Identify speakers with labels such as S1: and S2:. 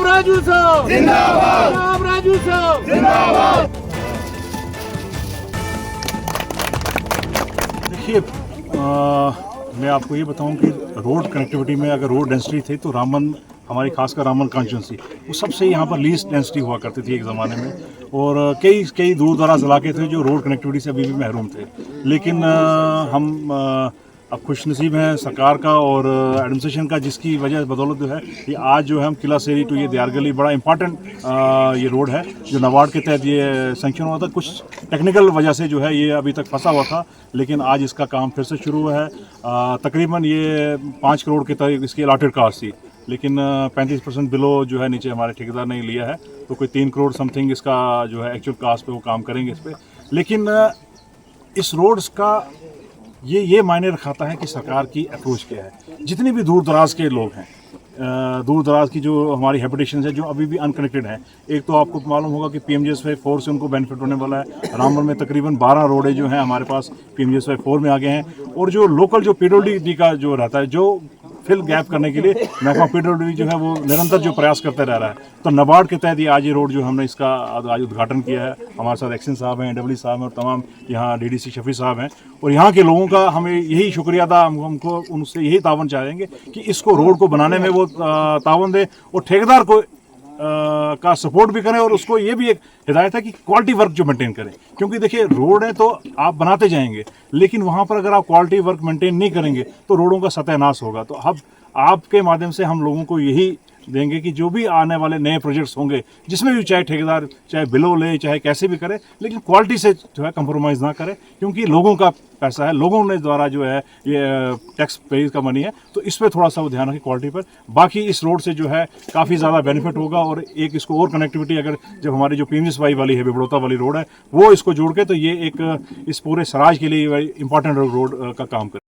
S1: राजू साहब जिंदाबाद, राजू साहब जिंदाबाद।
S2: देखिए, मैं आपको ये बताऊं कि रोड कनेक्टिविटी में अगर रोड डेंसिटी थी तो रामबन, हमारी खासकर रामबन कॉन्स्टिट्यूंसी, वो सबसे यहाँ पर लीस्ट डेंसिटी हुआ करती थी एक ज़माने में। और कई दूर दराज इलाके थे जो रोड कनेक्टिविटी से अभी भी महरूम थे। लेकिन हम अब खुशनसीब हैं सरकार का और एडमिनिस्ट्रेशन का, जिसकी वजह बदौलत जो है ये आज जो है हम किला सेरी टू ये दियार गली बड़ा इंपॉर्टेंट ये रोड है जो नाबार्ड के तहत ये सेंक्शन हुआ था। कुछ टेक्निकल वजह से जो है ये अभी तक फंसा हुआ था, लेकिन आज इसका काम फिर से शुरू हुआ है। तकरीबन ये 5 करोड़ के तक इसकी अलाटेड कास्ट थी, लेकिन 35% बिलो जो है नीचे हमारे ठेकेदार ने लिया है, तो कोई 3 करोड़ समथिंग इसका जो है एक्चुअल कास्ट पे वो काम करेंगे इस पर। लेकिन इस रोड्स का ये मायने रखाता है कि सरकार की अप्रोच क्या है। जितने भी दूर दराज के लोग हैं, दूर दराज की जो हमारी हैबिटेशन है जो अभी भी अनकनेक्टेड हैं, एक तो आपको मालूम होगा कि PMGSY-4 से उनको बेनिफिट होने वाला है। रामबन में तकरीबन 12 रोडें जो हैं हमारे पास PMGSY-4 में आ गए हैं। और जो लोकल जो PWD का जो रहता है, जो फिल गैप करने के लिए महकमा PWD जो है वो निरंतर जो प्रयास करते रह रहा है, तो नाबार्ड के तहत आज ये रोड जो हमने इसका आज उद्घाटन किया है। हमारे साथ एक्शन साहब हैं, डब्ल्यू साहब हैं और तमाम यहाँ DDC शफी साहब हैं। और यहाँ के लोगों का हमें यही शुक्रिया था, हमको उनसे यही तावन चाहेंगे कि इसको रोड को बनाने में वो तावन दें और ठेकेदार को का सपोर्ट भी करें। और उसको ये भी एक हिदायत है कि क्वालिटी वर्क जो मेंटेन करें, क्योंकि देखिए रोड है तो आप बनाते जाएंगे, लेकिन वहाँ पर अगर आप क्वालिटी वर्क मेंटेन नहीं करेंगे तो रोडों का सत्यानाश होगा। तो अब आपके माध्यम से हम लोगों को यही देंगे कि जो भी आने वाले नए प्रोजेक्ट्स होंगे, जिसमें भी चाहे ठेकेदार चाहे बिलो ले चाहे कैसे भी करे, लेकिन क्वालिटी से जो है कंप्रोमाइज़ ना करे, क्योंकि लोगों का पैसा है, लोगों ने द्वारा जो है ये टैक्स पे का मनी है, तो इस पर थोड़ा सा वो ध्यान रखें क्वालिटी पर। बाकी इस रोड से जो है काफ़ी ज़्यादा बेनिफिट होगा। और एक इसको और कनेक्टिविटी अगर जब हमारी जो PMGSY वाली है बिबड़ौता वाली रोड है वो इसको जोड़ के, तो ये एक इस पूरे सराज के लिए इंपॉर्टेंट रोड का काम करे।